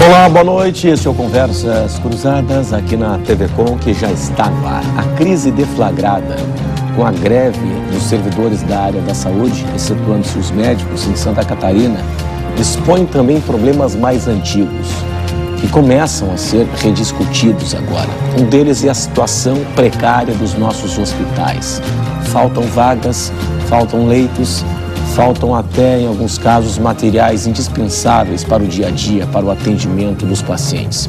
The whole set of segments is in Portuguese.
Olá, boa noite. Este é o Conversas Cruzadas aqui na TV Com, que já está no ar. A crise deflagrada com a greve dos servidores da área da saúde, excetuando-se os médicos em Santa Catarina, expõe também problemas mais antigos, que começam a ser rediscutidos agora. Um deles é a situação precária dos nossos hospitais. Faltam vagas, faltam leitos, faltam até, em alguns casos, materiais indispensáveis para o dia a dia, para o atendimento dos pacientes.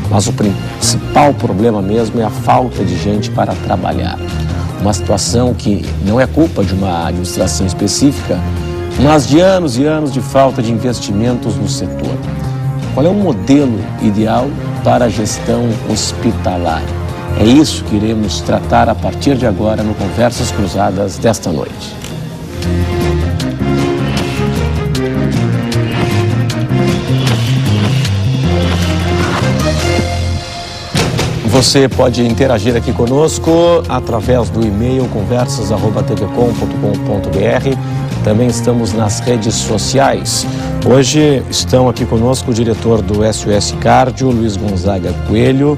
Mas o principal problema mesmo é a falta de gente para trabalhar. Uma situação que não é culpa de uma administração específica, mas de anos e anos de falta de investimentos no setor. Qual é o modelo ideal para a gestão hospitalar? É isso que iremos tratar a partir de agora no Conversas Cruzadas desta noite. Você pode interagir aqui conosco através do e-mail conversas@tvcom.com.br. Também estamos nas redes sociais. Hoje estão aqui conosco o diretor do SOS Cardio, Luiz Gonzaga Coelho.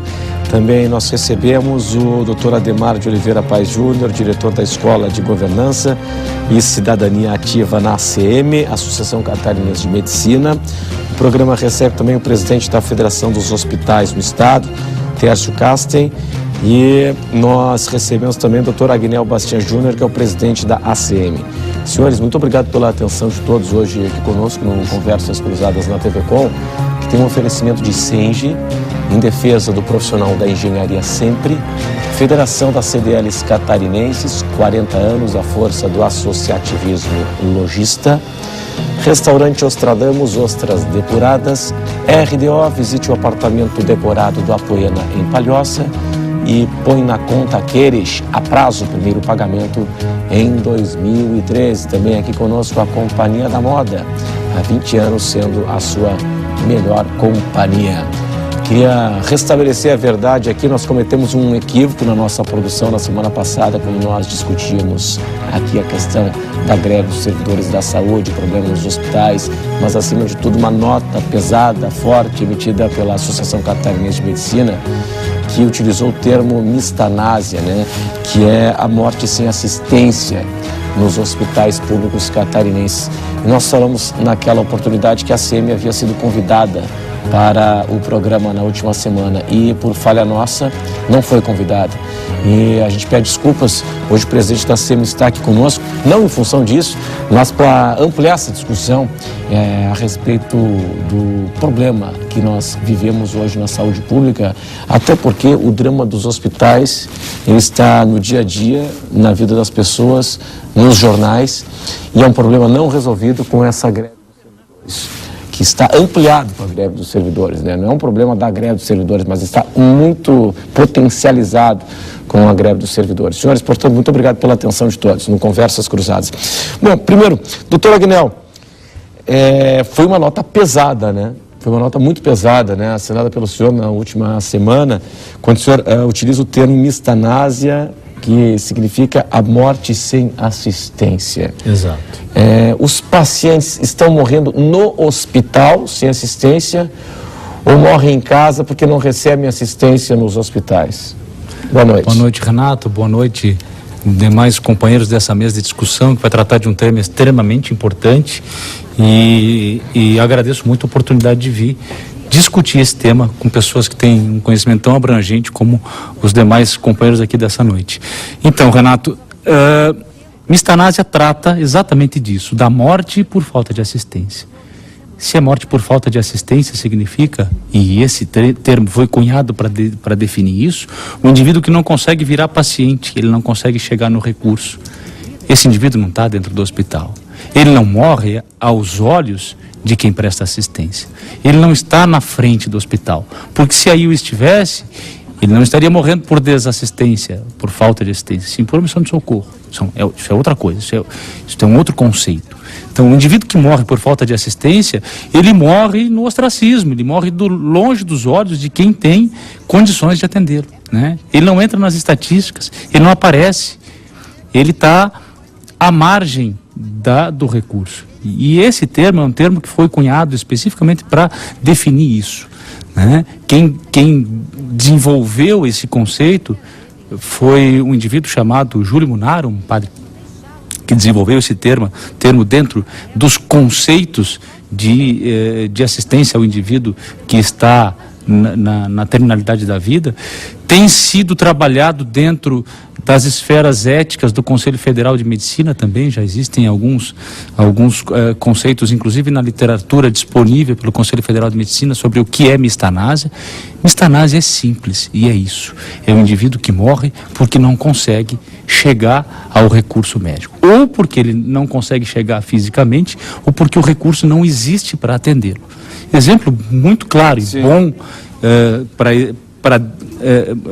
Também nós recebemos o Dr. Ademar de Oliveira Paes Júnior, diretor da Escola de Governança e Cidadania Ativa na ACM, Associação Catarinense de Medicina. O programa recebe também o presidente da Federação dos Hospitais no Estado, Tércio Casten, e nós recebemos também o Dr. Agnel Bastian Júnior, que é o presidente da ACM. Senhores, muito obrigado pela atenção de todos hoje aqui conosco no Conversas Cruzadas na TV Com, que tem um oferecimento de Senge, em defesa do profissional da engenharia sempre, Federação das CDLs Catarinenses, 40 anos à força do associativismo lojista, Restaurante Ostradamus, ostras depuradas, RDO, visite o apartamento decorado do Apoena em Palhoça e põe na conta aqueles a prazo o primeiro pagamento em 2013. Também aqui conosco a Companhia da Moda, há 20 anos sendo a sua melhor companhia. Queria restabelecer a verdade aqui. Nós cometemos um equívoco na nossa produção na semana passada, quando nós discutimos aqui a questão da greve dos servidores da saúde, problemas nos hospitais, mas acima de tudo uma nota pesada, forte, emitida pela Associação Catarinense de Medicina, que utilizou o termo mistanásia, né? Que é a morte sem assistência nos hospitais públicos catarinenses. E nós falamos naquela oportunidade que a ACM havia sido convidada para o programa na última semana e, por falha nossa, não foi convidada. E a gente pede desculpas. Hoje o presidente da ACM está aqui conosco, não em função disso, mas para ampliar essa discussão a respeito do problema que nós vivemos hoje na saúde pública, até porque o drama dos hospitais ele está no dia a dia, na vida das pessoas, nos jornais, e é um problema não resolvido com essa greve dos servidores, que está ampliado com a greve dos servidores, né? Não é um problema da greve dos servidores, mas está muito potencializado com a greve dos servidores. Senhores, portanto, muito obrigado pela atenção de todos no Conversas Cruzadas. Bom, primeiro, doutor Agnel, foi uma nota pesada, né? Foi uma nota muito pesada, né? Assinada pelo senhor na última semana, quando o senhor utiliza o termo mistanásia, que significa a morte sem assistência. Exato. Os pacientes estão morrendo no hospital sem assistência ou morrem em casa porque não recebem assistência nos hospitais? Boa noite. Boa noite, Renato. Boa noite, demais companheiros dessa mesa de discussão, que vai tratar de um tema extremamente importante, e agradeço muito a oportunidade de vir discutir esse tema com pessoas que têm um conhecimento tão abrangente como os demais companheiros aqui dessa noite. Então, Renato, mistanásia trata exatamente disso, da morte por falta de assistência. Se a morte por falta de assistência significa, e esse termo foi cunhado para definir isso, o indivíduo que não consegue virar paciente, ele não consegue chegar no recurso. Esse indivíduo não está dentro do hospital. Ele não morre aos olhos de quem presta assistência. Ele não está na frente do hospital, porque se aí o estivesse, ele não estaria morrendo por desassistência, por falta de assistência, sim por omissão de socorro. Isso é outra coisa, isso é um outro conceito. Então, o indivíduo que morre por falta de assistência, ele morre no ostracismo, ele morre longe dos olhos de quem tem condições de atendê-lo, né? Ele não entra nas estatísticas, ele não aparece, ele está à margem do recurso. E esse termo é um termo que foi cunhado especificamente para definir isso. né? Quem desenvolveu esse conceito foi um indivíduo chamado Júlio Munaro, um padre que desenvolveu esse termo dentro dos conceitos de assistência ao indivíduo que está na terminalidade da vida. Tem sido trabalhado dentro das esferas éticas do Conselho Federal de Medicina também. Já existem alguns conceitos, inclusive na literatura disponível pelo Conselho Federal de Medicina, sobre o que é mistanásia. Mistanásia é simples, e é isso. É um indivíduo que morre porque não consegue chegar ao recurso médico. Ou porque ele não consegue chegar fisicamente, ou porque o recurso não existe para atendê-lo. Exemplo muito claro e bom para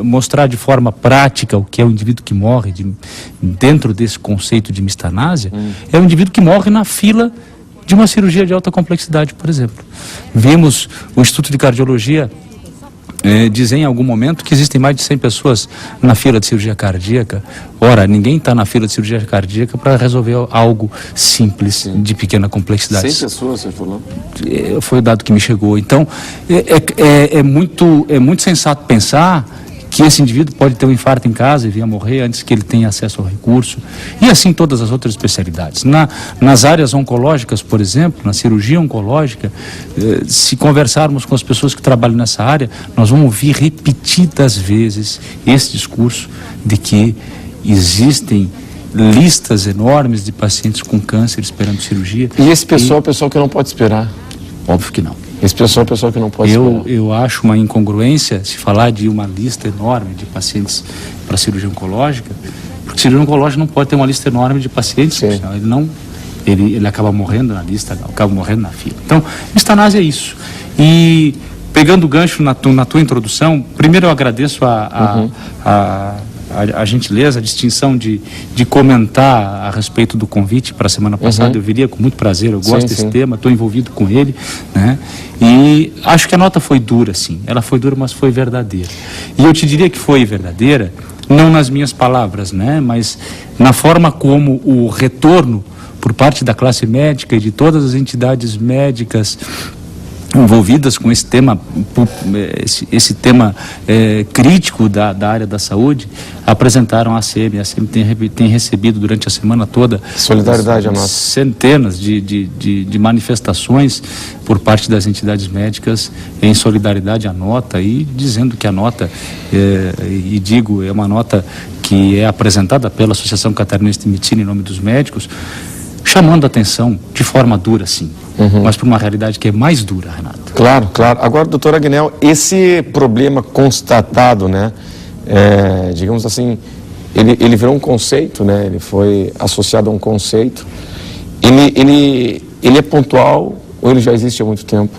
mostrar de forma prática o que é o indivíduo que morre dentro desse conceito de mistanásia, é o indivíduo que morre na fila de uma cirurgia de alta complexidade, por exemplo. Vimos o Instituto de Cardiologia dizer em algum momento que existem mais de 100 pessoas na fila de cirurgia cardíaca. Ora, ninguém está na fila de cirurgia cardíaca para resolver algo simples, de pequena complexidade. 100 pessoas, você falou? Foi o dado que me chegou. Então, é muito sensato pensar que esse indivíduo pode ter um infarto em casa e vir a morrer antes que ele tenha acesso ao recurso. E assim todas as outras especialidades. Nas áreas oncológicas, por exemplo, na cirurgia oncológica, se conversarmos com as pessoas que trabalham nessa área, nós vamos ouvir repetidas vezes esse discurso de que existem listas enormes de pacientes com câncer esperando cirurgia. E esse pessoal é o pessoal que não pode esperar? Óbvio que não. Esse pessoal é o pessoal que não pode esperar. Eu acho uma incongruência se falar de uma lista enorme de pacientes para cirurgia oncológica, porque cirurgia oncológica não pode ter uma lista enorme de pacientes, senão ele acaba morrendo na lista, acaba morrendo na fila. Então, mistanásia é isso. E pegando o gancho na tua introdução, primeiro eu agradeço a gentileza, a distinção de comentar a respeito do convite para a semana passada. Eu viria com muito prazer, eu gosto desse tema, estou envolvido com ele, né? E acho que a nota foi dura, sim. Ela foi dura, mas foi verdadeira. E eu te diria que foi verdadeira, não nas minhas palavras, né? Mas na forma como o retorno por parte da classe médica e de todas as entidades médicas envolvidas com esse tema, crítico da área da saúde, apresentaram à ACM. A ACM tem recebido durante a semana toda solidariedade a nossa centenas de manifestações por parte das entidades médicas em solidariedade à nota, e dizendo que a nota, é uma nota que é apresentada pela Associação Catarinense de Medicina em nome dos médicos, chamando a atenção de forma dura, sim, mas para uma realidade que é mais dura, Renato. Claro. Agora, doutor Agnel, esse problema constatado, né, digamos assim, ele virou um conceito, né, ele foi associado a um conceito, ele é pontual ou ele já existe há muito tempo?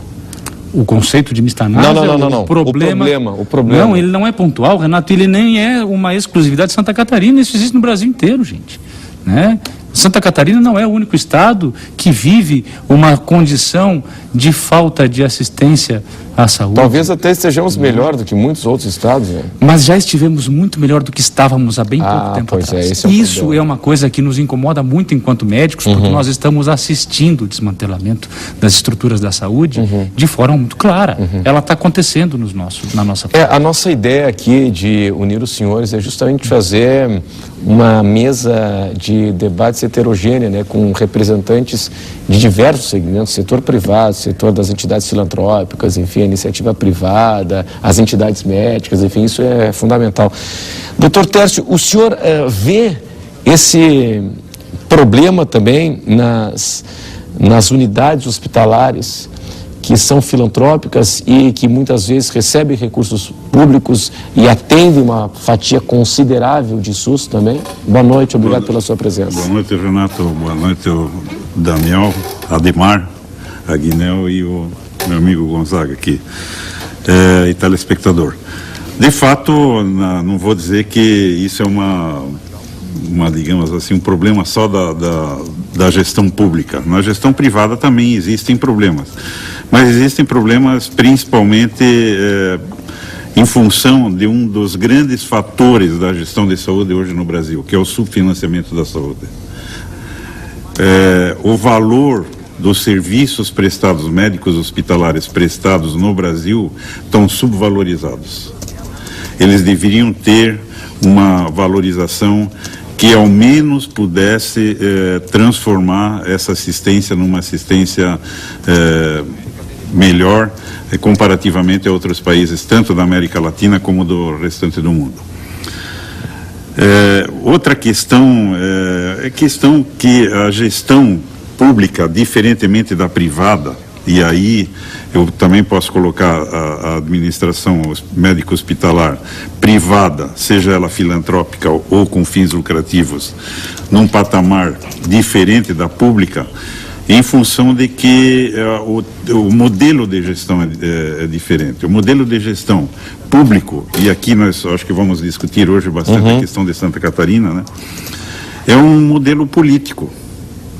O conceito de mistanásia? Não. O problema. Não, ele não é pontual, Renato, ele nem é uma exclusividade de Santa Catarina, isso existe no Brasil inteiro, gente, né? Santa Catarina não é o único estado que vive uma condição de falta de assistência à saúde. Talvez até estejamos melhor do que muitos outros estados, né? Mas já estivemos muito melhor do que estávamos há bem pouco tempo atrás. Isso é uma coisa que nos incomoda muito enquanto médicos, porque nós estamos assistindo o desmantelamento das estruturas da saúde de forma muito clara. Ela está acontecendo na nossa frente. A nossa ideia aqui de unir os senhores é justamente fazer uma mesa de debates heterogênea, né, com representantes de diversos segmentos, setor privado, setor das entidades filantrópicas, enfim, a iniciativa privada, as entidades médicas, enfim, isso é fundamental. Doutor Tércio, o senhor vê esse problema também nas unidades hospitalares que são filantrópicas e que muitas vezes recebem recursos públicos e atendem uma fatia considerável de SUS também? Boa noite, obrigado pela sua presença. Boa noite, Renato. Boa noite, o Daniel, Ademar, Agnel e o meu amigo Gonzaga aqui, e telespectador. De fato, não vou dizer que isso é digamos assim, um problema só da gestão pública. Na gestão privada também existem problemas, mas existem problemas principalmente em função de um dos grandes fatores da gestão de saúde hoje no Brasil, que é o subfinanciamento da saúde. O valor dos serviços prestados, médicos hospitalares prestados no Brasil, estão subvalorizados. Eles deveriam ter uma valorização que ao menos pudesse transformar essa assistência numa assistência melhor comparativamente a outros países, tanto da América Latina como do restante do mundo. Outra questão é questão que a gestão pública, diferentemente da privada, e aí eu também posso colocar a administração médico-hospitalar privada, seja ela filantrópica ou com fins lucrativos, num patamar diferente da pública, em função de que o modelo de gestão é diferente. O modelo de gestão público, e aqui nós acho que vamos discutir hoje bastante a questão de Santa Catarina, né? É um modelo político.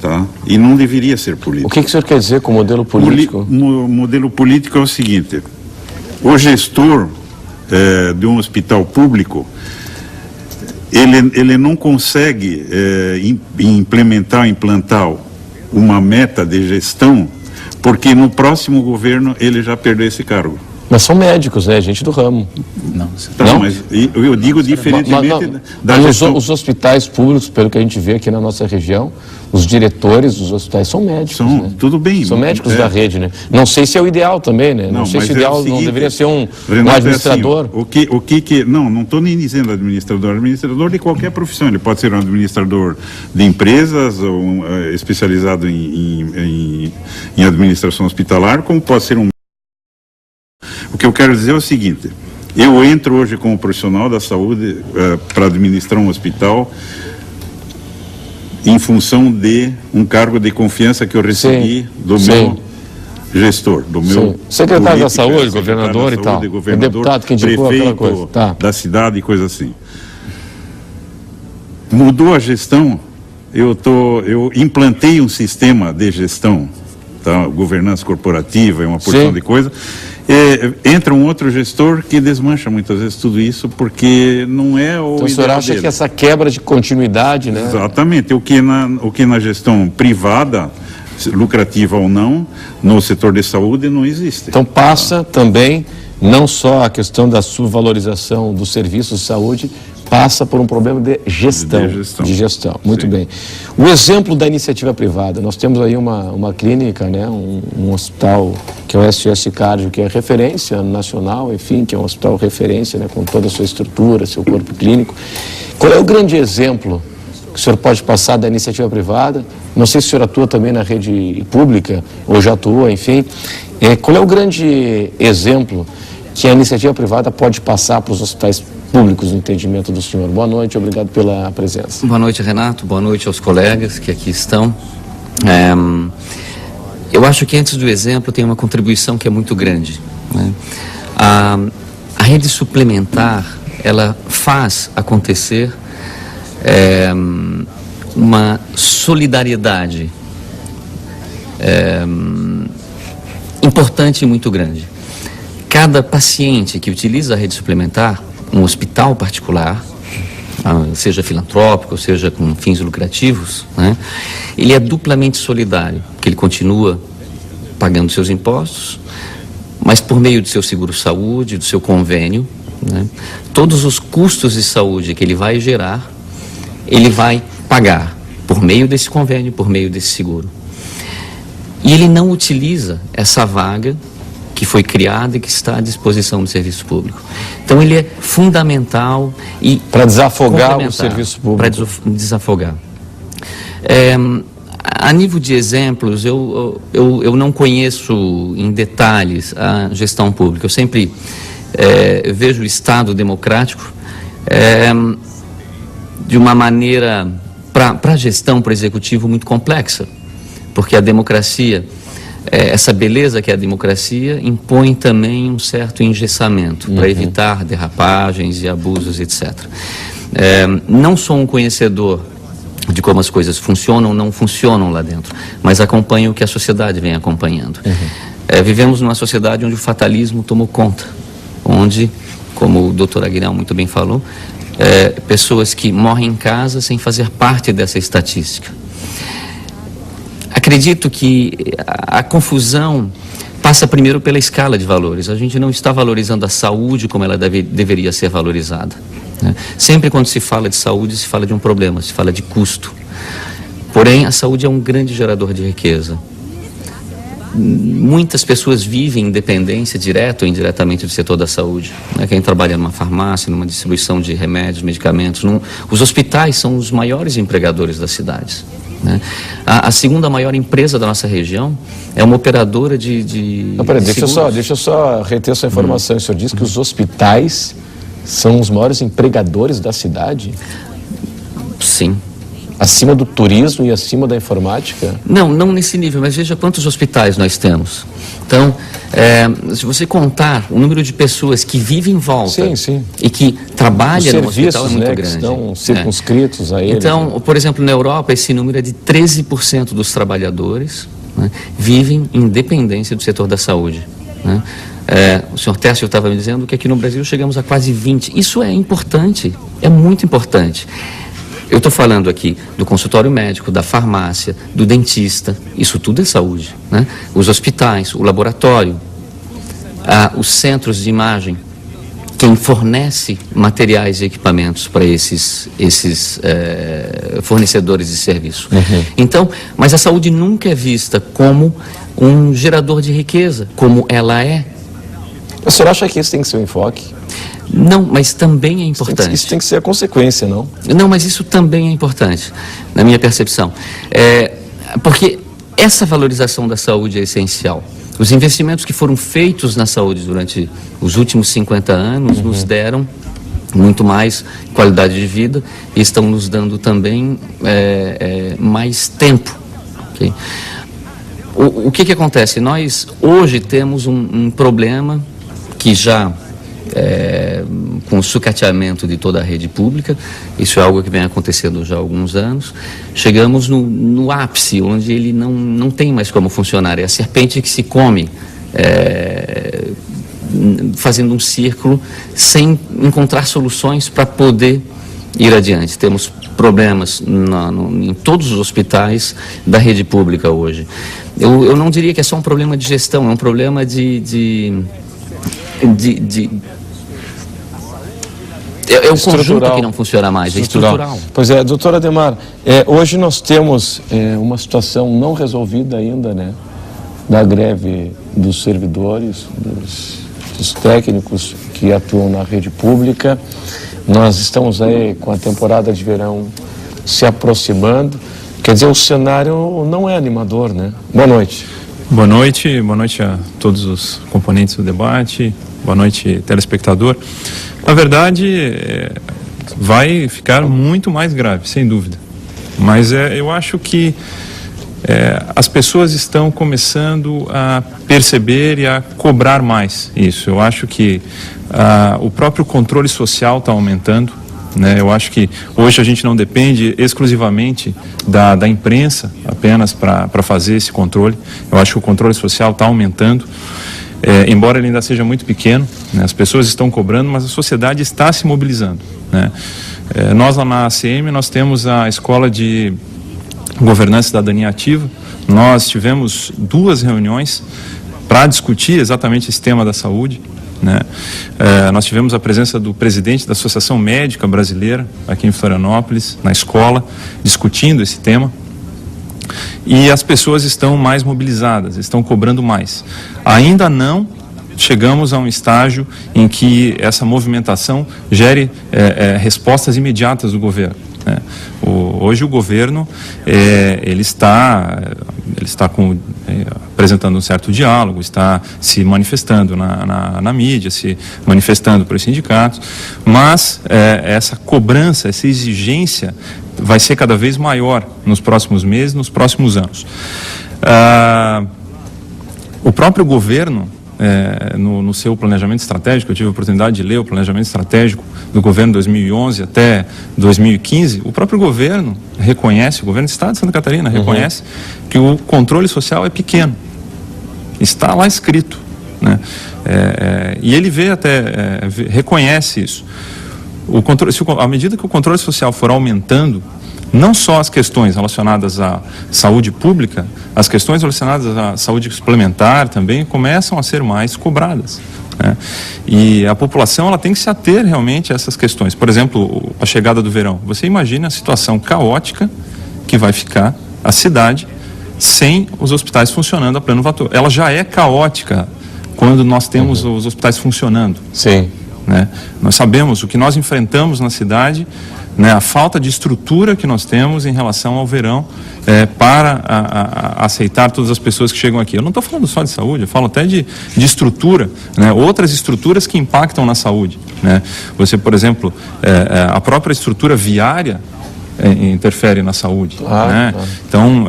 Tá? E não deveria ser político. O que o senhor quer dizer com modelo político? O modelo político é o seguinte: o gestor de um hospital público, ele não consegue implantar uma meta de gestão, porque no próximo governo ele já perdeu esse cargo. Mas são médicos, né? Gente do ramo. Não. Não, mas eu digo diferentemente da gestão. Os hospitais públicos, pelo que a gente vê aqui na nossa região, os diretores dos hospitais são médicos, né? Tudo bem. São médicos da rede, né? Não sei se é o ideal também, né? Não sei se o ideal não deveria ser um administrador. Assim, não estou nem dizendo administrador de qualquer profissão. Ele pode ser um administrador de empresas, ou especializado em administração hospitalar, como pode ser um. O que eu quero dizer é o seguinte: eu entro hoje como profissional da saúde para administrar um hospital em função de um cargo de confiança que eu recebi do meu gestor, do meu secretário da saúde, governador e tal, deputado que indicou aquela coisa, da cidade e coisa assim. Mudou a gestão, eu implantei um sistema de gestão, tá? Governança corporativa, uma porção de coisa. Entra um outro gestor que desmancha muitas vezes tudo isso, porque não é o Então o senhor acha que essa quebra de continuidade, né? Exatamente, o que na gestão privada, lucrativa ou não, no setor de saúde não existe. Então passa também, não só a questão da subvalorização dos serviços de saúde, passa por um problema de gestão. Muito bem. O exemplo da iniciativa privada, nós temos aí uma clínica, né, um hospital que é o SOS Cardio, que é referência nacional, enfim, que é um hospital referência, né, com toda a sua estrutura, seu corpo clínico. Qual é o grande exemplo que o senhor pode passar da iniciativa privada? Não sei se o senhor atua também na rede pública, ou já atua, enfim. Qual é o grande exemplo que a iniciativa privada pode passar para os hospitais públicos, no entendimento do senhor? Boa noite, obrigado pela presença. Boa noite, Renato, boa noite aos colegas que aqui estão. Eu acho que antes do exemplo tem uma contribuição que é muito grande, né? A rede suplementar, ela faz acontecer uma solidariedade importante e muito grande. Cada paciente que utiliza a rede suplementar, um hospital particular, seja filantrópico, seja com fins lucrativos, né, ele é duplamente solidário, porque ele continua pagando seus impostos, mas por meio do seu seguro-saúde, do seu convênio, né, todos os custos de saúde que ele vai gerar, ele vai pagar por meio desse convênio, por meio desse seguro. E ele não utiliza essa vaga que foi criada e que está à disposição do serviço público. Então ele é fundamental e para desafogar o serviço público. Para desafogar. A nível de exemplos, eu não conheço em detalhes a gestão pública. Eu sempre vejo o Estado democrático de uma maneira, para a gestão, para o executivo, muito complexa, porque a democracia, essa beleza que é a democracia, impõe também um certo engessamento para evitar derrapagens e abusos, etc. Não sou um conhecedor de como as coisas funcionam ou não funcionam lá dentro, mas acompanho o que a sociedade vem acompanhando. Vivemos numa sociedade onde o fatalismo tomou conta, onde, como o doutor Aguinaldo muito bem falou, pessoas que morrem em casa sem fazer parte dessa estatística. acredito que a confusão passa primeiro pela escala de valores. A gente não está valorizando a saúde como ela deveria ser valorizada, né? Sempre quando se fala de saúde, se fala de um problema, se fala de custo. Porém, a saúde é um grande gerador de riqueza. Muitas pessoas vivem em dependência direta ou indiretamente do setor da saúde, né? Quem trabalha numa farmácia, numa distribuição de remédios, medicamentos, os hospitais são os maiores empregadores das cidades, né? A segunda maior empresa da nossa região é uma operadora de Não, peraí, deixa eu só reter essa informação. O senhor disse que os hospitais são os maiores empregadores da cidade? Sim. Acima do turismo e acima da informática? Não nesse nível, mas veja quantos hospitais nós temos. Então, se você contar o número de pessoas que vivem em volta sim. e que trabalham no hospital é muito né, grande. Que estão circunscritos a eles. Então, por exemplo, na Europa, esse número é de 13% dos trabalhadores, né, vivem em dependência do setor da saúde, né? O senhor Técio estava me dizendo que aqui no Brasil chegamos a quase 20%. Isso é importante, é muito importante. Eu estou falando aqui do consultório médico, da farmácia, do dentista, isso tudo é saúde, né? Os hospitais, o laboratório, os centros de imagem, quem fornece materiais e equipamentos para esses fornecedores de serviço. Uhum. Então, mas a saúde nunca é vista como um gerador de riqueza, como ela é. O senhor acha que isso tem que ser o enfoque? Não, mas também é importante. Isso tem que ser a consequência, não? Não, mas isso também é importante, na minha percepção. Porque essa valorização da saúde é essencial. Os investimentos que foram feitos na saúde durante os últimos 50 anos nos deram muito mais qualidade de vida e estão nos dando também mais tempo. Okay? O que acontece? Nós hoje temos um problema que já... com o sucateamento de toda a rede pública, isso é algo que vem acontecendo já há alguns anos. Chegamos no ápice, onde ele não tem mais como funcionar. É a serpente que se come, fazendo um círculo, sem encontrar soluções para poder ir adiante. Temos problemas em todos os hospitais da rede pública hoje. Eu não diria que é só um problema de gestão, é um problema é o conjunto que não funciona mais, é estrutural. Pois é, doutor Ademar, hoje nós temos uma situação não resolvida ainda, né? Da greve dos servidores, dos técnicos que atuam na rede pública. Nós estamos aí com a temporada de verão se aproximando. Quer dizer, o cenário não é animador, né? Boa noite. Boa noite a todos os componentes do debate, boa noite, telespectador. Na verdade, vai ficar muito mais grave, sem dúvida. Mas eu acho que as pessoas estão começando a perceber e a cobrar mais isso. Eu acho que o próprio controle social está aumentando, né? Eu acho que hoje a gente não depende exclusivamente da imprensa apenas para fazer esse controle. Eu acho que o controle social está aumentando. Embora ele ainda seja muito pequeno, né, as pessoas estão cobrando, mas a sociedade está se mobilizando, né? Nós lá na ACM, nós temos a Escola de Governança e Cidadania Ativa. Nós tivemos 2 reuniões para discutir exatamente esse tema da saúde, né? Nós tivemos a presença do presidente da Associação Médica Brasileira, aqui em Florianópolis, na escola, discutindo esse tema. E as pessoas estão mais mobilizadas, estão cobrando mais. Ainda não chegamos a um estágio em que essa movimentação gere respostas imediatas do governo, né? Hoje o governo ele está apresentando um certo diálogo, está se manifestando na mídia, se manifestando para os sindicatos, mas essa cobrança, essa exigência vai ser cada vez maior nos próximos meses, nos próximos anos. O próprio governo, no seu planejamento estratégico, eu tive a oportunidade de ler o planejamento estratégico do governo de 2011 até 2015, o próprio governo reconhece, o governo do Estado de Santa Catarina reconhece que o controle social é pequeno. Está lá escrito, né? E ele reconhece isso. À medida que o controle social for aumentando, não só as questões relacionadas à saúde pública, as questões relacionadas à saúde suplementar também começam a ser mais cobradas, né? E a população ela tem que se ater realmente a essas questões. Por exemplo, a chegada do verão. Você imagina a situação caótica que vai ficar a cidade sem os hospitais funcionando a pleno vapor. Ela já é caótica quando nós temos os hospitais funcionando. Sim. Né? Nós sabemos o que nós enfrentamos na cidade, né, a falta de estrutura que nós temos em relação ao verão para aceitar todas as pessoas que chegam aqui. Eu não estou falando só de saúde, eu falo até de estrutura, né, outras estruturas que impactam na saúde, né? Você, por exemplo, a própria estrutura viária interfere na saúde, né? Claro. Então,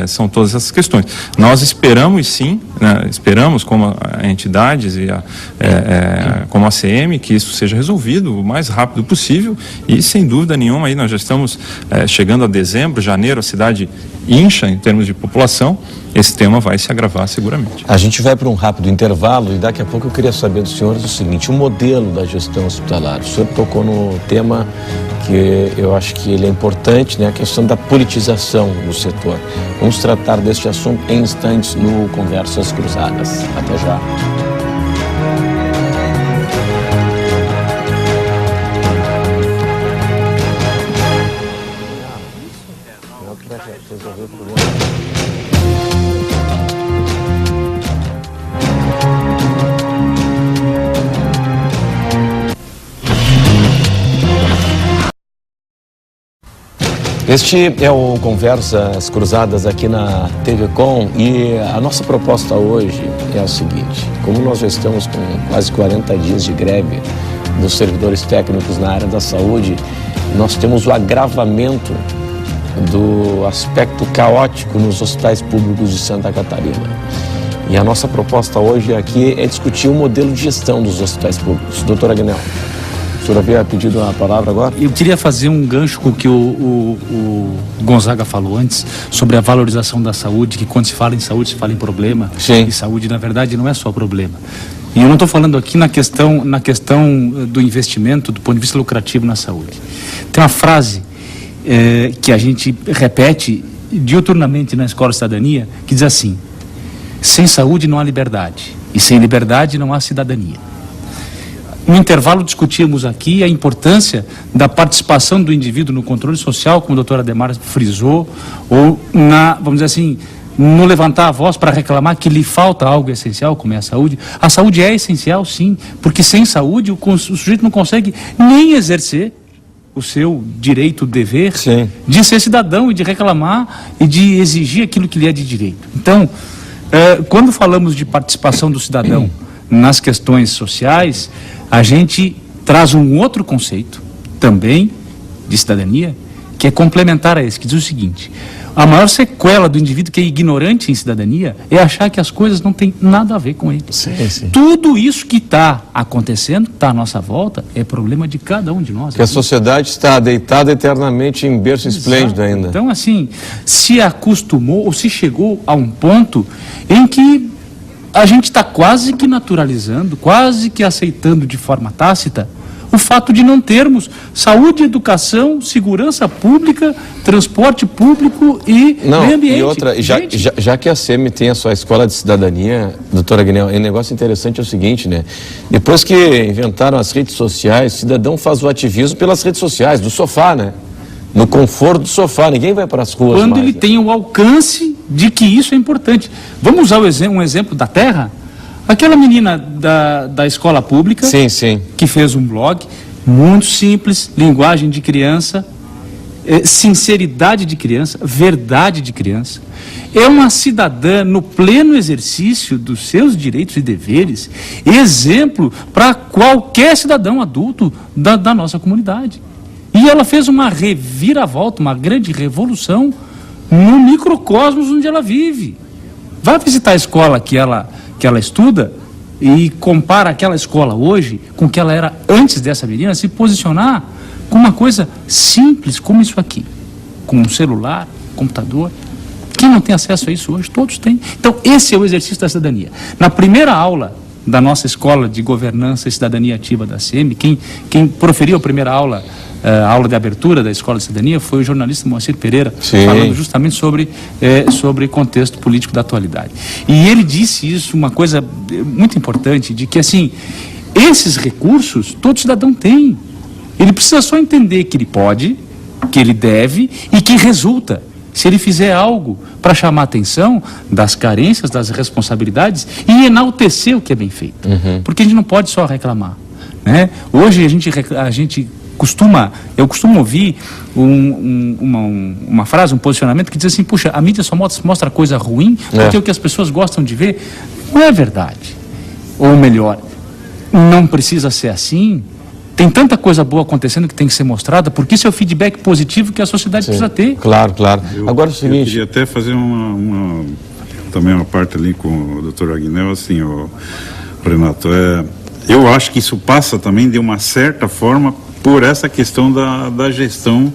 são todas essas questões. Nós esperamos sim, né, esperamos como entidades e como a CM que isso seja resolvido o mais rápido possível e sem dúvida nenhuma aí nós já estamos chegando a dezembro, janeiro, a cidade incha em termos de população, esse tema vai se agravar seguramente. A gente vai para um rápido intervalo e daqui a pouco eu queria saber dos senhores o seguinte, o modelo da gestão hospitalar. O senhor tocou no tema que eu acho que ele é importante, né? A questão da politização do setor. Vamos tratar deste assunto em instantes no Conversas Cruzadas. Até já. Este é o Conversas Cruzadas aqui na TV Com e a nossa proposta hoje é a seguinte, como nós já estamos com quase 40 dias de greve dos servidores técnicos na área da saúde, nós temos o agravamento do aspecto caótico nos hospitais públicos de Santa Catarina. E a nossa proposta hoje aqui é discutir o modelo de gestão dos hospitais públicos. Doutora Aguinel. O senhor havia pedido a palavra agora? Eu queria fazer um gancho com o que o Gonzaga falou antes, sobre a valorização da saúde, que quando se fala em saúde, se fala em problema. Sim. E saúde, na verdade, não é só problema. E eu não estou falando aqui na questão do investimento, do ponto de vista lucrativo na saúde. Tem uma frase que a gente repete diuturnamente na Escola de Cidadania, que diz assim, sem saúde não há liberdade, e sem liberdade não há cidadania. No intervalo discutíamos aqui a importância da participação do indivíduo no controle social, como a doutora Ademar frisou, ou vamos dizer assim, no levantar a voz para reclamar que lhe falta algo essencial, como é a saúde. A saúde é essencial, sim, porque sem saúde o sujeito não consegue nem exercer o seu direito, dever, sim, de ser cidadão e de reclamar e de exigir aquilo que lhe é de direito. Então, quando falamos de participação do cidadão nas questões sociais, a gente traz um outro conceito, também, de cidadania, que é complementar a esse, que diz o seguinte, a maior sequela do indivíduo que é ignorante em cidadania é achar que as coisas não têm nada a ver com ele. Sim, sim. Tudo isso que está acontecendo, está à nossa volta, é problema de cada um de nós. Que a sociedade está deitada eternamente em berço esplêndido ainda. Então, assim, se acostumou ou se chegou a um ponto em que a gente está quase que naturalizando, quase que aceitando de forma tácita o fato de não termos saúde, educação, segurança pública, transporte público e meio ambiente. E outra, já que a SEMI tem a sua escola de cidadania, doutora Aguinel, um negócio interessante é o seguinte, né? Depois que inventaram as redes sociais, o cidadão faz o ativismo pelas redes sociais, do sofá, né? No conforto do sofá, ninguém vai para as ruas quando mais, ele tem o alcance de que isso é importante. Vamos usar um exemplo da Terra? Aquela menina da escola pública, sim, sim, que fez um blog muito simples, linguagem de criança, sinceridade de criança, verdade de criança. É uma cidadã no pleno exercício dos seus direitos e deveres, exemplo para qualquer cidadão adulto da nossa comunidade. E ela fez uma reviravolta, uma grande revolução no microcosmos onde ela vive. Vai visitar a escola que ela estuda e compara aquela escola hoje com o que ela era antes dessa menina, se posicionar com uma coisa simples como isso aqui, com um celular, computador. Quem não tem acesso a isso hoje? Todos têm. Então, esse é o exercício da cidadania. Na primeira aula da nossa escola de governança e cidadania ativa da CM, quem proferiu a primeira aula a aula de abertura da Escola de Cidadania foi o jornalista Moacir Pereira, Sim. falando justamente sobre contexto político da atualidade. E ele disse isso, uma coisa muito importante, de que assim, esses recursos todo cidadão tem. Ele precisa só entender que ele pode, que ele deve e que resulta. Se ele fizer algo para chamar a atenção das carências, das responsabilidades e enaltecer o que é bem feito. Porque a gente não pode só reclamar, né? Hoje eu costumo ouvir uma frase, um posicionamento que diz assim: puxa, a mídia só mostra coisa ruim porque o que as pessoas gostam de ver. Não é verdade. Ou melhor, não precisa ser assim. Tem tanta coisa boa acontecendo que tem que ser mostrada, porque isso é o feedback positivo que a sociedade precisa ter. Claro. Agora é o seguinte... Eu queria até fazer também uma parte ali com o Dr. Aguinel, assim, Renato, eu acho que isso passa também, de uma certa forma, por essa questão da gestão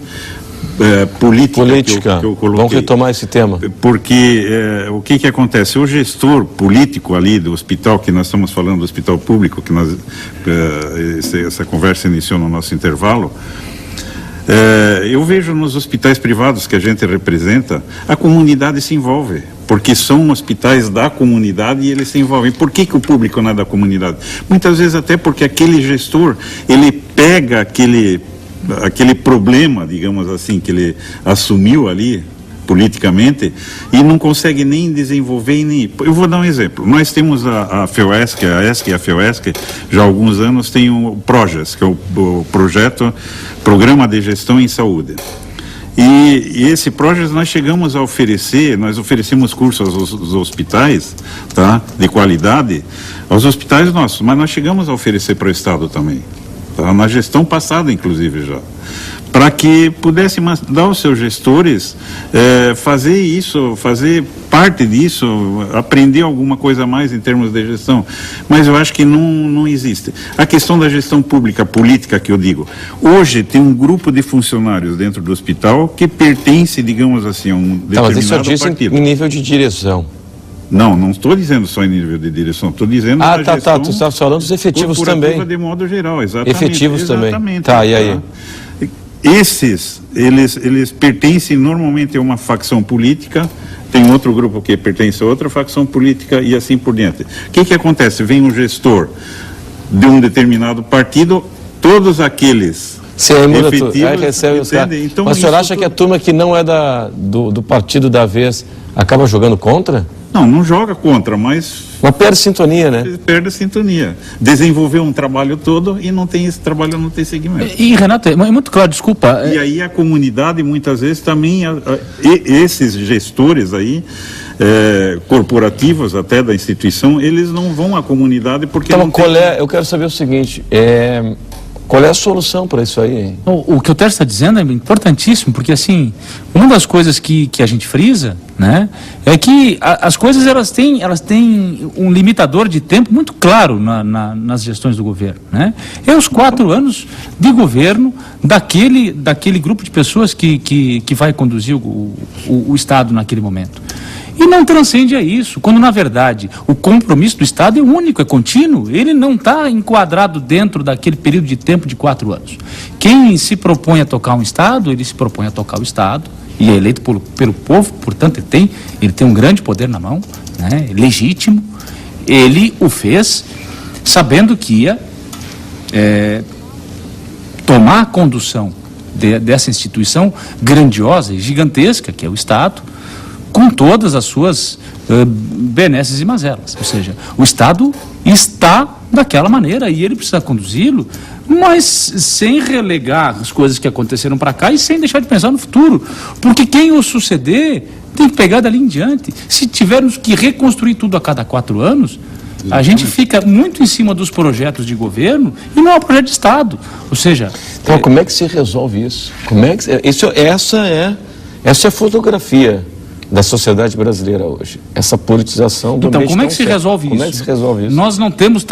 política. Que eu coloquei. Vamos retomar esse tema. Porque o que acontece? O gestor político ali do hospital, que nós estamos falando do hospital público, que essa conversa iniciou no nosso intervalo, eu vejo nos hospitais privados que a gente representa, a comunidade se envolve, porque são hospitais da comunidade e eles se envolvem. Por que o público não é da comunidade? Muitas vezes até porque aquele gestor, ele pega aquele problema, digamos assim, que ele assumiu ali politicamente e não consegue nem desenvolver Eu vou dar um exemplo. Nós temos a FEUESC, a ESC e a FEUESC, já há alguns anos tem o PROGES, que é o Programa de Gestão em Saúde. E esse PROGES nós chegamos a oferecer, nós oferecemos cursos aos hospitais, tá, de qualidade, aos hospitais nossos, mas nós chegamos a oferecer para o Estado também. Tá, na gestão passada, inclusive, já. Para que pudesse mandar os seus gestores fazer isso, fazer parte disso, aprender alguma coisa a mais em termos de gestão. Mas eu acho que não existe. A questão da gestão pública, política, que eu digo. Hoje tem um grupo de funcionários dentro do hospital que pertence, digamos assim, a um determinado mas isso diz partido. Em nível de direção. Não estou dizendo só em nível de direção, estou dizendo da gestão tu estava falando dos efetivos também. De modo geral, exatamente. Efetivos também. Tá, e aí? Esses, eles pertencem normalmente a uma facção política, tem outro grupo que pertence a outra facção política e assim por diante. O que acontece? Vem um gestor de um determinado partido, todos aqueles efetivos recebe os caras. Então, mas o senhor acha que a turma que não é do partido da vez acaba jogando contra? Não joga contra, mas perde sintonia, né? Perde a sintonia. Desenvolveu um trabalho todo e não tem esse trabalho, não tem segmento. E Renato, é muito claro, desculpa. E aí a comunidade, muitas vezes, também, esses gestores aí, corporativos até da instituição, eles não vão à comunidade porque então, eu quero saber o seguinte, qual é a solução para isso aí, hein? O que o Tércio está dizendo é importantíssimo, porque assim, uma das coisas que a gente frisa, né, é que as coisas elas têm um limitador de tempo muito claro nas gestões do governo, né? É os 4 anos de governo daquele grupo de pessoas que vai conduzir o Estado naquele momento. E não transcende a isso, quando na verdade o compromisso do Estado é único, é contínuo, ele não está enquadrado dentro daquele período de tempo de 4 anos. Quem se propõe a tocar um Estado, ele se propõe a tocar o Estado, e é eleito pelo povo, portanto ele tem um grande poder na mão, né, legítimo, ele o fez sabendo que ia tomar a condução dessa instituição grandiosa e gigantesca, que é o Estado, com todas as suas benesses e mazelas. Ou seja, o Estado está daquela maneira e ele precisa conduzi-lo, mas sem relegar as coisas que aconteceram para cá e sem deixar de pensar no futuro. Porque quem o suceder tem que pegar dali em diante. Se tivermos que reconstruir tudo a cada 4 anos, a gente fica muito em cima dos projetos de governo e não é um projeto de Estado. Ou seja... Então, como é que se resolve isso? Essa é a fotografia da sociedade brasileira hoje, essa politização do ambiente. Então, como é que se resolve isso? Como é que se resolve isso? Nós não temos,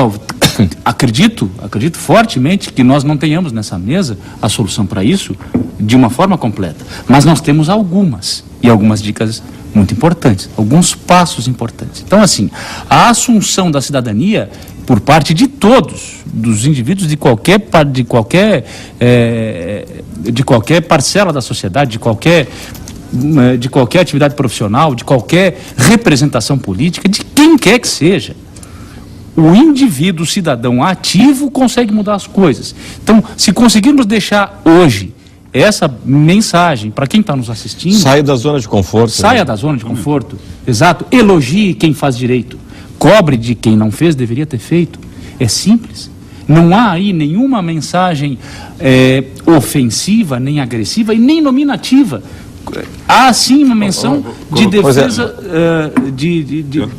acredito fortemente que nós não tenhamos nessa mesa a solução para isso de uma forma completa, mas nós temos algumas dicas muito importantes, alguns passos importantes. Então, assim, a assunção da cidadania por parte de todos, dos indivíduos de qualquer parcela da sociedade, de qualquer atividade profissional, de qualquer representação política, de quem quer que seja. O indivíduo, o cidadão ativo, consegue mudar as coisas. Então, se conseguirmos deixar hoje essa mensagem para quem está nos assistindo... Saia da zona de conforto. Saia da zona de conforto, exato. Elogie quem faz direito. Cobre de quem não fez, deveria ter feito. É simples. Não há aí nenhuma mensagem ofensiva, nem agressiva e nem nominativa. Há sim uma menção de defesa,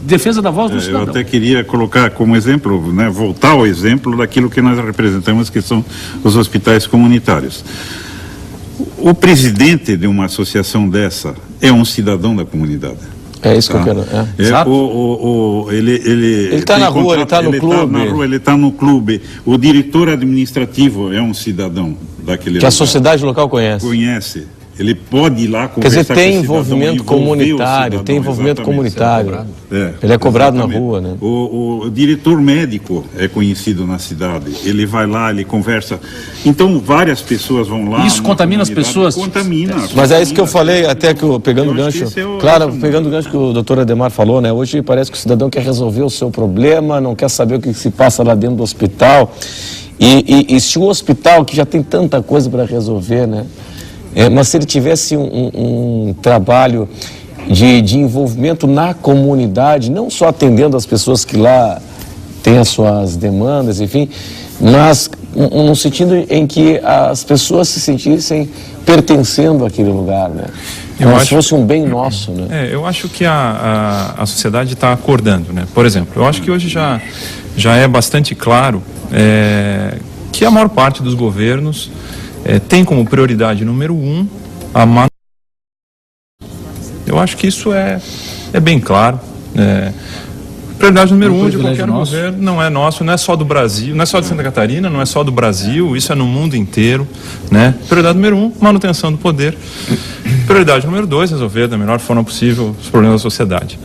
defesa da voz do cidadão. Eu até queria colocar como exemplo, né, voltar ao exemplo daquilo que nós representamos, que são os hospitais comunitários. O presidente de uma associação dessa é um cidadão da comunidade. É isso que eu quero. Ele está na rua, ele está no clube. Ele está no clube. O diretor administrativo é um cidadão daquele lugar. Que a sociedade local conhece. Conhece. Ele pode ir lá conversar. Quer dizer, tem envolvimento comunitário, tem envolvimento comunitário. Ele é cobrado na rua, né? O diretor médico é conhecido na cidade. Ele vai lá, ele conversa. Então, várias pessoas vão lá. Isso contamina as pessoas? Contamina. Mas é isso que eu falei, até que pegando o gancho. Pegando o gancho que o doutor Ademar falou, né? Hoje parece que o cidadão quer resolver o seu problema, não quer saber o que se passa lá dentro do hospital. E se o hospital, que já tem tanta coisa para resolver, né? Mas se ele tivesse um trabalho de envolvimento na comunidade, não só atendendo as pessoas que lá têm as suas demandas, enfim, mas no sentido em que as pessoas se sentissem pertencendo àquele lugar, né? Como se fosse um bem nosso, né? Eu acho que a sociedade está acordando, né? Por exemplo, eu acho que hoje já é bastante claro que a maior parte dos governos tem como prioridade número 1 a manutenção. Eu acho que isso é bem claro. Prioridade número 1 de qualquer governo, não é nosso, não é só do Brasil, não é só de Santa Catarina, não é só do Brasil, isso é no mundo inteiro, né? Prioridade número 1, manutenção do poder. Prioridade número 2, resolver da melhor forma possível os problemas da sociedade.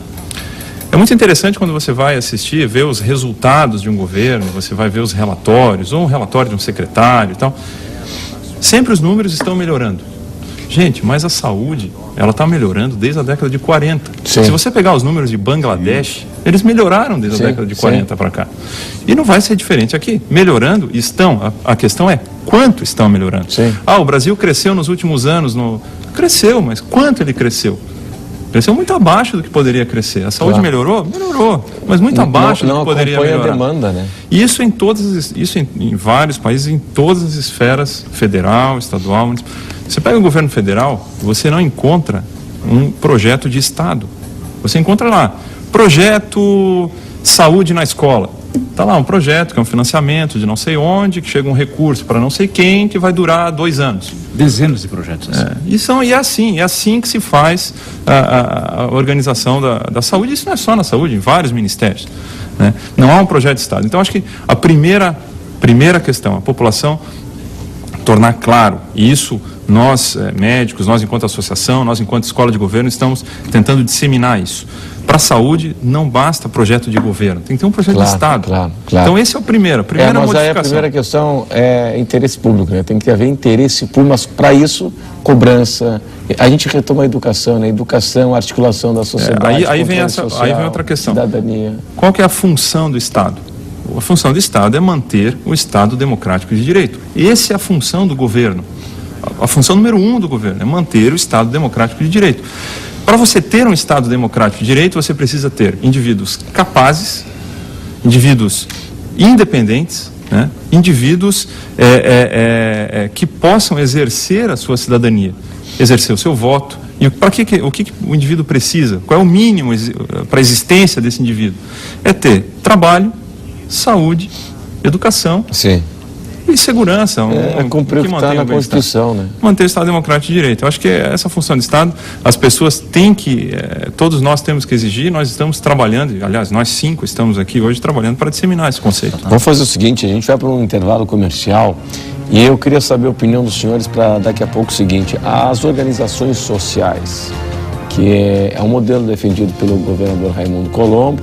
É muito interessante quando você vai assistir, ver os resultados de um governo, você vai ver os relatórios, ou um relatório de um secretário e tal. Sempre os números estão melhorando. Gente, mas a saúde, ela está melhorando desde a década de 40. Sim. Se você pegar os números de Bangladesh, eles melhoraram desde a década de 40 para cá. E não vai ser diferente aqui. Melhorando, estão. A questão é quanto estão melhorando. Sim. O Brasil cresceu nos últimos anos. Cresceu, mas quanto ele cresceu? Cresceu muito abaixo do que poderia crescer. A saúde melhorou? Melhorou, mas muito abaixo do que poderia melhorar. Não acompanha a demanda, né? Isso em vários países, em todas as esferas, federal, estadual. Você pega o governo federal, você não encontra um projeto de Estado. Você encontra lá, projeto saúde na escola. Está lá um projeto que é um financiamento de não sei onde, que chega um recurso para não sei quem, que vai durar 2 anos. Dezenas de projetos. E é assim que se faz a organização da saúde. Isso não é só na saúde, em vários ministérios, né? Não há um projeto de Estado. Então, acho que a primeira questão, a população tornar claro, e isso nós, médicos, nós enquanto associação, nós enquanto escola de governo, estamos tentando disseminar isso. Para a saúde, não basta projeto de governo, tem que ter um projeto de Estado. Claro. Então, esse é a primeira Mas modificação. aí a primeira questão é interesse público, né? Tem que haver interesse público, mas para isso, cobrança. A gente retoma a educação, né? Educação, articulação da sociedade. Aí vem outra questão. Cidadania. Qual que é a função do Estado? A função do Estado é manter o Estado democrático de direito. Essa é a função do governo. A função número 1 do governo é manter o Estado democrático de direito. Para você ter um Estado democrático de direito, você precisa ter indivíduos capazes, indivíduos independentes, né? Indivíduos que possam exercer a sua cidadania, exercer o seu voto. E para o que o indivíduo precisa? Qual é o mínimo para a existência desse indivíduo? É ter trabalho, saúde, educação. Sim. E segurança. Cumprir o que está na Constituição, né? Manter o Estado Democrático de Direito. Eu acho que essa função do Estado, as pessoas têm que, todos nós temos que exigir, nós estamos trabalhando, aliás, nós 5 estamos aqui hoje trabalhando para disseminar esse conceito. Vamos fazer o seguinte, a gente vai para um intervalo comercial e eu queria saber a opinião dos senhores para daqui a pouco o seguinte, as organizações sociais, que é um modelo defendido pelo governador Raimundo Colombo,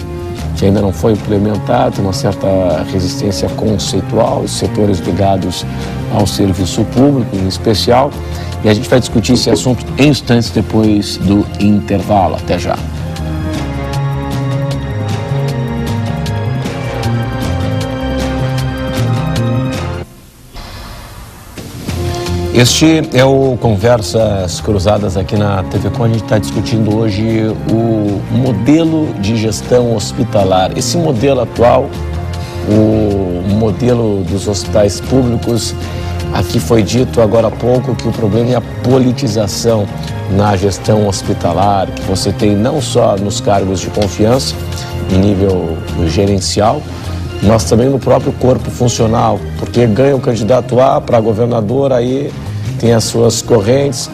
que ainda não foi implementado, uma certa resistência conceitual, os setores ligados ao serviço público em especial, e a gente vai discutir esse assunto em instantes depois do intervalo. Até já. Este é o Conversas Cruzadas aqui na TV Com. A gente está discutindo hoje o modelo de gestão hospitalar. Esse modelo atual, o modelo dos hospitais públicos, aqui foi dito agora há pouco que o problema é a politização na gestão hospitalar, que você tem não só nos cargos de confiança, em nível gerencial, mas também no próprio corpo funcional, porque ganha o candidato A para governador, aí tem as suas correntes,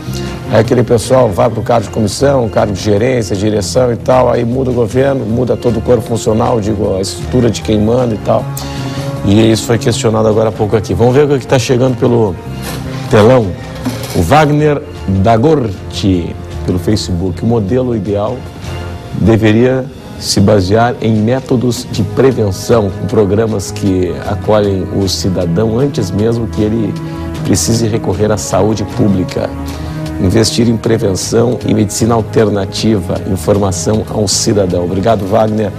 aí aquele pessoal vai para o cargo de comissão, cargo de gerência, direção e tal, aí muda o governo, muda todo o corpo funcional, digo, a estrutura de quem manda e tal. E isso foi questionado agora há pouco aqui. Vamos ver o que está chegando pelo telão. O Wagner Dagorti, pelo Facebook. O modelo ideal deveria se basear em métodos de prevenção, com programas que acolhem o cidadão antes mesmo que ele precise recorrer à saúde pública. Investir em prevenção e medicina alternativa, informação ao cidadão. Obrigado, Wagner,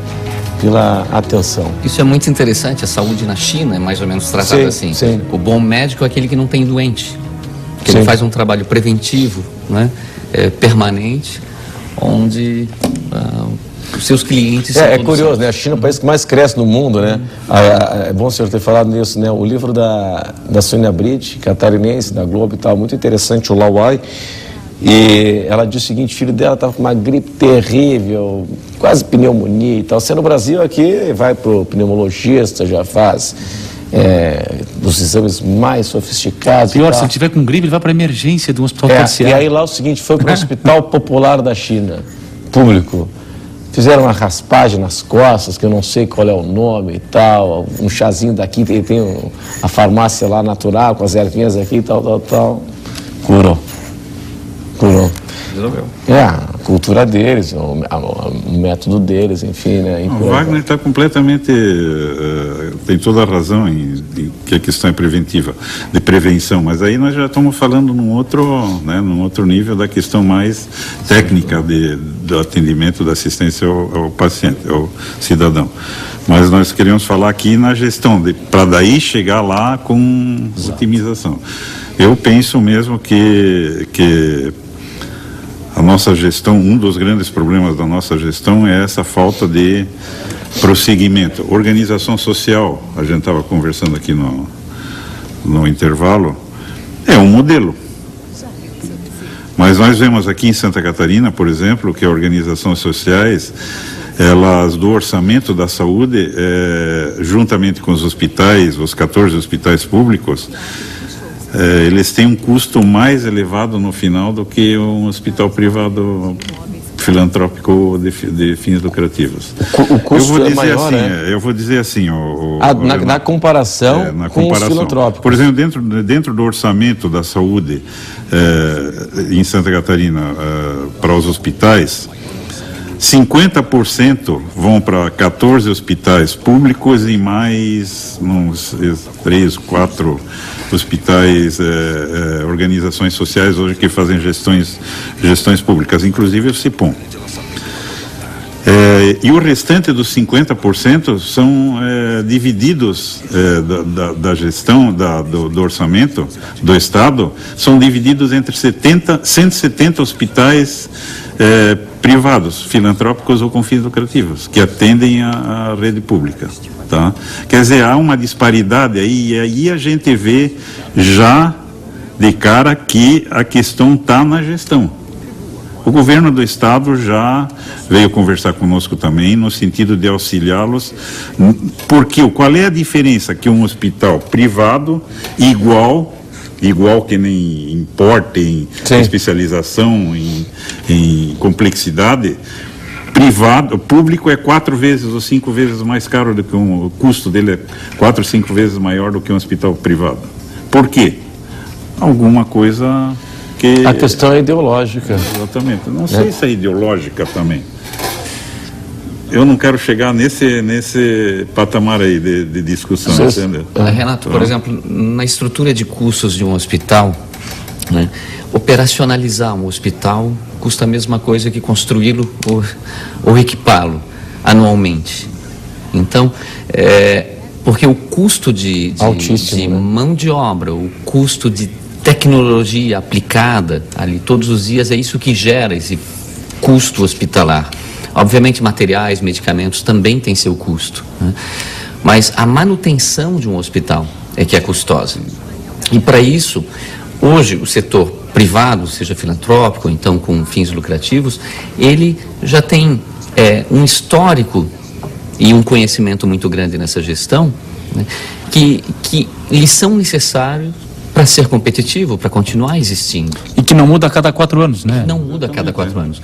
pela atenção. Isso é muito interessante. A saúde na China é mais ou menos tratada assim. Sim. O bom médico é aquele que não tem doente, que ele faz um trabalho preventivo, né, permanente, onde os seus clientes... É curioso, né? A China é o país que mais cresce no mundo, né? É bom o senhor ter falado nisso, né? O livro da Sônia Bride, catarinense, da Globo e tal, muito interessante, o Lauai, e ela diz o seguinte, o filho dela estava com uma gripe terrível, quase pneumonia e tal. Você no Brasil aqui vai pro pneumologista, já faz os exames mais sofisticados. Pior, se ele tiver com gripe, ele vai para emergência de um hospital E terciário. aí lá o seguinte, foi para o Hospital Popular da China, público. Fizeram uma raspagem nas costas, que eu não sei qual é o nome e tal, um chazinho daqui, tem a farmácia lá natural, com as ervinhas aqui e tal. Curou. Resolveu. A cultura deles, o método deles, enfim, né? O Wagner está completamente, tem toda a razão em que a questão é preventiva, de prevenção, mas aí nós já estamos falando num outro nível da questão mais técnica do atendimento, da assistência ao paciente, ao cidadão. Mas nós queremos falar aqui na gestão, para daí chegar lá com otimização. Eu penso mesmo que a nossa gestão, um dos grandes problemas da nossa gestão é essa falta de prosseguimento. Organização social, a gente estava conversando aqui no intervalo, é um modelo. Mas nós vemos aqui em Santa Catarina, por exemplo, que organizações sociais, elas do orçamento da saúde, juntamente com os hospitais, os 14 hospitais públicos, eles têm um custo mais elevado no final do que um hospital privado filantrópico de fins lucrativos. O custo é maior, assim, né? Eu vou dizer assim... na comparação com os filantrópicos. Por exemplo, dentro do orçamento da saúde em Santa Catarina para os hospitais, 50% vão para 14 hospitais públicos e mais uns 3, 4 hospitais, organizações sociais hoje que fazem gestões públicas, inclusive o CIPOM. E o restante dos 50% são divididos da gestão do orçamento do Estado, são divididos entre 170 hospitais privados, filantrópicos ou com fins lucrativos, que atendem a rede pública. Tá? Quer dizer, há uma disparidade aí, e aí a gente vê já de cara que a questão está na gestão. O governo do estado já veio conversar conosco também, no sentido de auxiliá-los, porque qual é a diferença que um hospital privado, igual que nem em porte, em especialização, em complexidade, privado, público é 4 vezes ou 5 vezes mais caro do que o custo dele é 4 ou 5 vezes maior do que um hospital privado. Por quê? Alguma coisa que... A questão é ideológica. Exatamente. Não sei se é ideológica também. Eu não quero chegar nesse patamar aí de discussão, entendeu? Renato, por exemplo, na estrutura de custos de um hospital, né, operacionalizar um hospital custa a mesma coisa que construí-lo ou equipá-lo anualmente. Então, porque o custo de mão de obra, o custo de tecnologia aplicada ali todos os dias, é isso que gera esse custo hospitalar. Obviamente, materiais, medicamentos também têm seu custo, né? Mas a manutenção de um hospital é que é custosa. E para isso, hoje, o setor privado, seja filantrópico, ou então com fins lucrativos, ele já tem um histórico e um conhecimento muito grande nessa gestão, né, que lhes são necessários para ser competitivo, para continuar existindo. E que não muda a cada 4 anos, né? Não muda a cada 4 anos.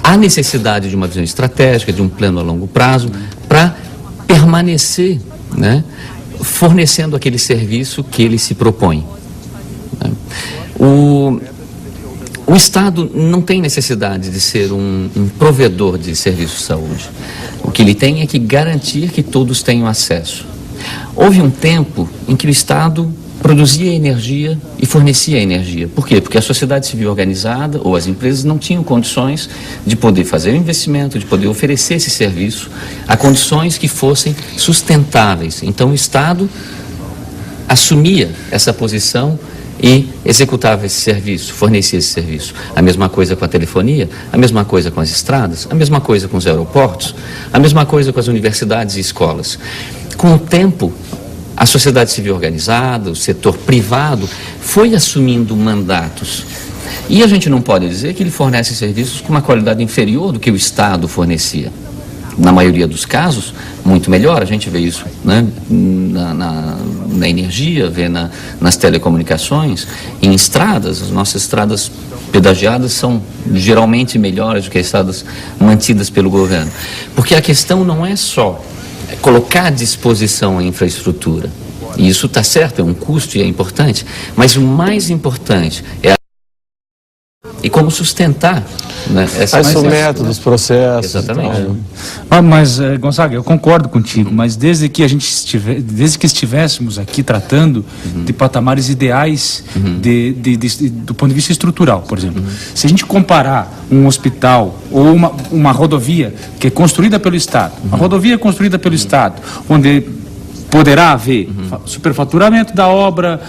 Há necessidade de uma visão estratégica, de um plano a longo prazo, para permanecer, né, fornecendo aquele serviço que ele se propõe. O Estado não tem necessidade de ser um provedor de serviços de saúde. O que ele tem é que garantir que todos tenham acesso. Houve um tempo em que o Estado produzia energia e fornecia energia. Por quê? Porque a sociedade civil organizada ou as empresas não tinham condições de poder fazer o investimento, de poder oferecer esse serviço a condições que fossem sustentáveis. Então o Estado assumia essa posição e executava esse serviço, fornecia esse serviço. A mesma coisa com a telefonia, a mesma coisa com as estradas, a mesma coisa com os aeroportos, a mesma coisa com as universidades e escolas. Com o tempo, a sociedade civil organizada, o setor privado, foi assumindo mandatos. E a gente não pode dizer que ele fornece serviços com uma qualidade inferior do que o Estado fornecia. Na maioria dos casos, muito melhor. A gente vê isso, né, na energia, vê nas telecomunicações, em estradas. As nossas estradas pedagiadas são geralmente melhores do que as estradas mantidas pelo governo. Porque a questão não é só colocar à disposição a infraestrutura. E isso está certo, é um custo e é importante, mas o mais importante é e como sustentar, né, Quais são métodos, processos. Exatamente. Mas, Gonzaga, eu concordo contigo, mas desde que estivéssemos aqui tratando de patamares ideais do ponto de vista estrutural, por exemplo. Se a gente comparar um hospital ou uma rodovia que é construída pelo Estado, uma rodovia construída pelo Estado, onde poderá haver superfaturamento da obra,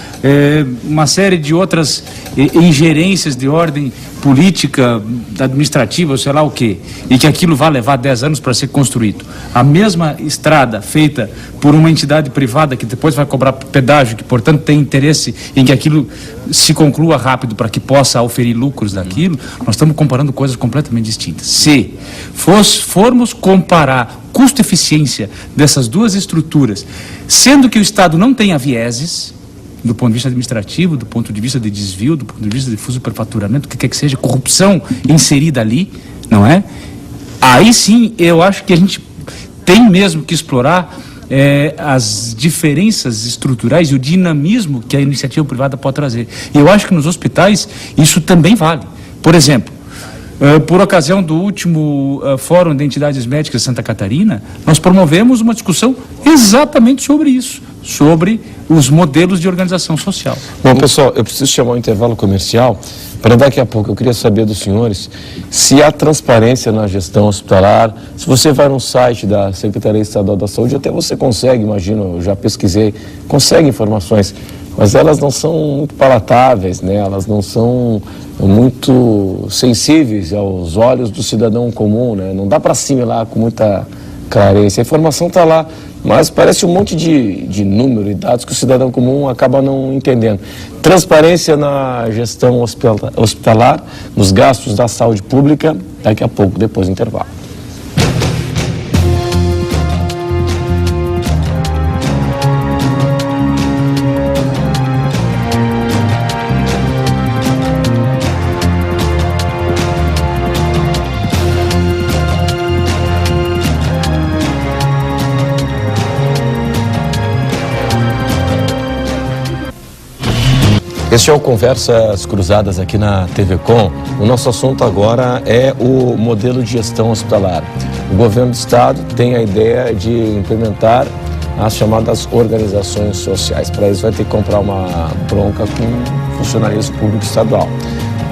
uma série de outras ingerências de ordem política, administrativa, sei lá o quê, e que aquilo vai levar 10 anos para ser construído. A mesma estrada feita por uma entidade privada que depois vai cobrar pedágio, que portanto tem interesse em que aquilo se conclua rápido para que possa oferir lucros daquilo, nós estamos comparando coisas completamente distintas. Se formos comparar custo-eficiência dessas duas estruturas, sendo que o Estado não tenha vieses, do ponto de vista administrativo, do ponto de vista de desvio, do ponto de vista de superfaturamento, o que quer que seja, corrupção inserida ali, não é? Aí sim, eu acho que a gente tem mesmo que explorar as diferenças estruturais e o dinamismo que a iniciativa privada pode trazer. E eu acho que nos hospitais isso também vale. Por exemplo, por ocasião do último Fórum de Entidades Médicas de Santa Catarina, nós promovemos uma discussão exatamente sobre isso, sobre os modelos de organização social. Bom, pessoal, eu preciso chamar um intervalo comercial para daqui a pouco. Eu queria saber dos senhores se há transparência na gestão hospitalar. Se você vai no site da Secretaria Estadual da Saúde, até você consegue, imagino, eu já pesquisei, consegue informações, mas elas não são muito palatáveis, né? Elas não são muito sensíveis aos olhos do cidadão comum, né? Não dá para assimilar com muita clareza. A informação está lá, mas parece um monte de número e dados que o cidadão comum acaba não entendendo. Transparência na gestão hospitalar, nos gastos da saúde pública, daqui a pouco, depois do intervalo. Este é o Conversas Cruzadas aqui na TV Com. O nosso assunto agora é o modelo de gestão hospitalar. O governo do estado tem a ideia de implementar as chamadas organizações sociais. Para isso vai ter que comprar uma bronca com o funcionalismo público estadual.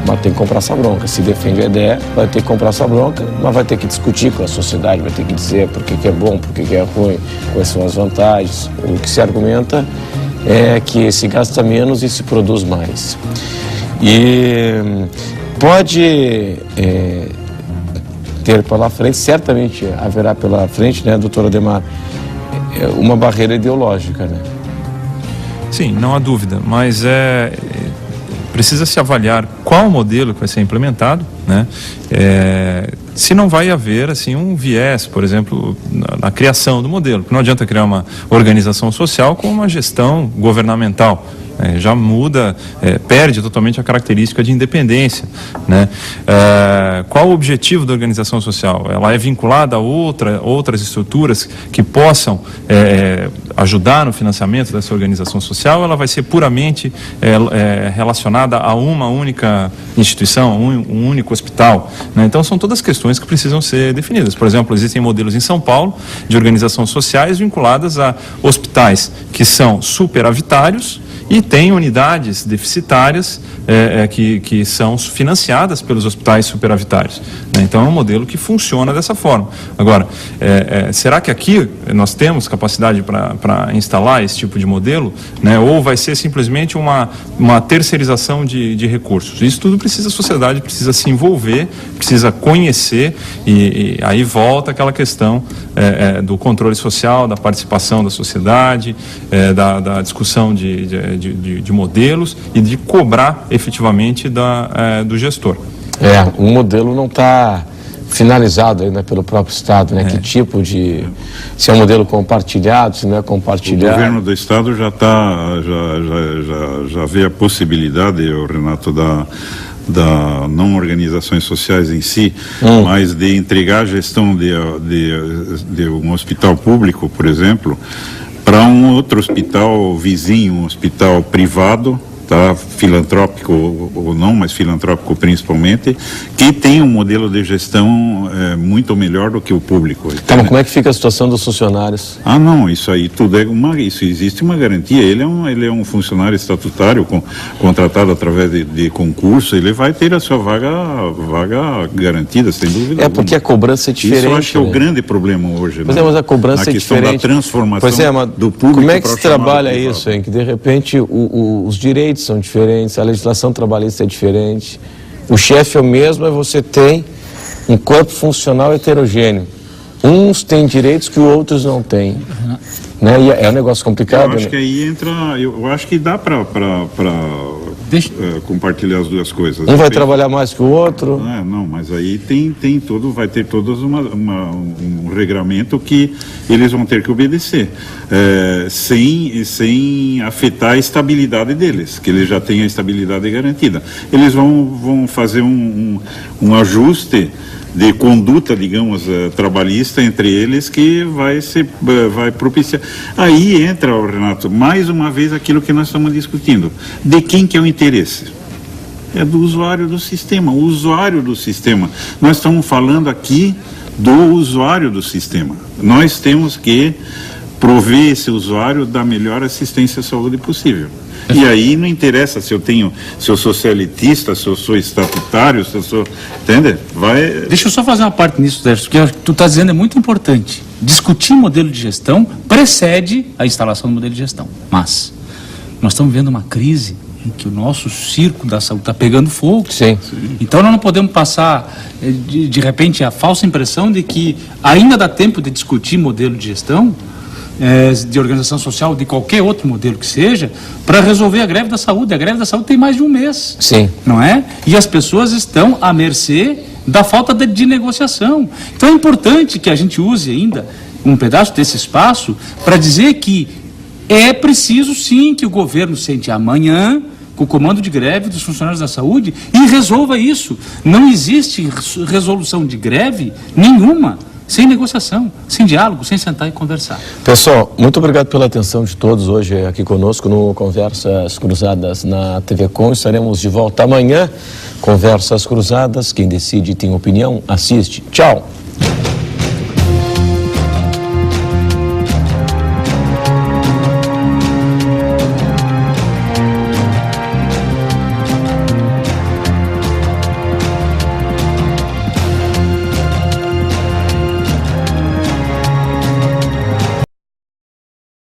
Mas tem que comprar essa bronca. Se defende a ideia, vai ter que comprar essa bronca, mas vai ter que discutir com a sociedade, vai ter que dizer por que é bom, por que é ruim, quais são as vantagens. O que se argumenta é que se gasta menos e se produz mais. E pode ter pela frente, certamente haverá pela frente, né, doutor Ademar, uma barreira ideológica, né? Sim, não há dúvida, mas precisa se avaliar qual modelo que vai ser implementado, né? Se não vai haver assim um viés, por exemplo, na criação do modelo, porque não adianta criar uma organização social com uma gestão governamental. Já muda, perde totalmente a característica de independência, né? Qual o objetivo da organização social? Ela é vinculada a outras estruturas que possam ajudar no financiamento dessa organização social, ou ela vai ser puramente relacionada a uma única instituição, um único hospital, né? Então são todas questões que precisam ser definidas. Por exemplo, existem modelos em São Paulo de organizações sociais vinculadas a hospitais que são superavitários e tem unidades deficitárias que são financiadas pelos hospitais superavitários, né? Então é um modelo que funciona dessa forma. Agora, será que aqui nós temos capacidade para instalar esse tipo de modelo, né? Ou vai ser simplesmente uma terceirização de recursos? Isso tudo a sociedade precisa se envolver, precisa conhecer, e aí volta aquela questão do controle social, da participação da sociedade, da discussão de modelos e de cobrar efetivamente do gestor. O modelo não está finalizado ainda pelo próprio estado, né? Que tipo de... se é um modelo compartilhado, se não é compartilhado. O governo do estado já vê a possibilidade, Renato, da não organizações sociais em si, mas de entregar a gestão de um hospital público, por exemplo, para um outro hospital vizinho, um hospital privado, tá, filantrópico ou não, mas filantrópico principalmente, que tem um modelo de gestão muito melhor do que o público. Tá, mas como é que fica a situação dos funcionários? Não, isso aí tudo isso existe uma garantia. Ele é um funcionário estatutário contratado através de concurso, ele vai ter a sua vaga garantida, sem dúvida. Porque a cobrança é diferente. Isso eu acho que é o grande problema hoje. Mas a cobrança é diferente. Na questão da transformação do público. Como é que se trabalha isso, hein? Que de repente os direitos são diferentes, a legislação trabalhista é diferente, o chefe é o mesmo, você tem um corpo funcional heterogêneo. Uns têm direitos que outros não têm. Né? E é um negócio complicado. Eu acho que aí entra, eu acho que dá para compartilhar as duas coisas. Um vai trabalhar mais que o outro. Não, mas aí vai ter todos um regramento que eles vão ter que obedecer, sem afetar a estabilidade deles, que eles já têm a estabilidade garantida. Eles vão fazer um ajuste de conduta, digamos, trabalhista entre eles, que vai propiciar. Aí entra, Renato, mais uma vez aquilo que nós estamos discutindo. De quem que é o interesse? É do usuário do sistema. O usuário do sistema. Nós estamos falando aqui do usuário do sistema. Nós temos que prover esse usuário da melhor assistência à saúde possível. E aí não interessa se eu sou elitista, se eu sou estatutário, se eu sou... Entende? Deixa eu só fazer uma parte nisso, Décio, que o que tu está dizendo é muito importante. Discutir modelo de gestão precede a instalação do modelo de gestão. Mas nós estamos vivendo uma crise em que o nosso circo da saúde está pegando fogo. Sim. Então nós não podemos passar, de repente, a falsa impressão de que ainda dá tempo de discutir modelo de gestão, de organização social, de qualquer outro modelo que seja, para resolver a greve da saúde. A greve da saúde tem mais de um mês. Sim. Não é? E as pessoas estão à mercê da falta de negociação. Então é importante que a gente use ainda um pedaço desse espaço para dizer que é preciso sim que o governo sente amanhã com o comando de greve dos funcionários da saúde e resolva isso. Não existe resolução de greve nenhuma sem negociação, sem diálogo, sem sentar e conversar. Pessoal, muito obrigado pela atenção de todos hoje aqui conosco no Conversas Cruzadas na TV Com. Estaremos de volta amanhã. Conversas Cruzadas, quem decide tem opinião, assiste. Tchau!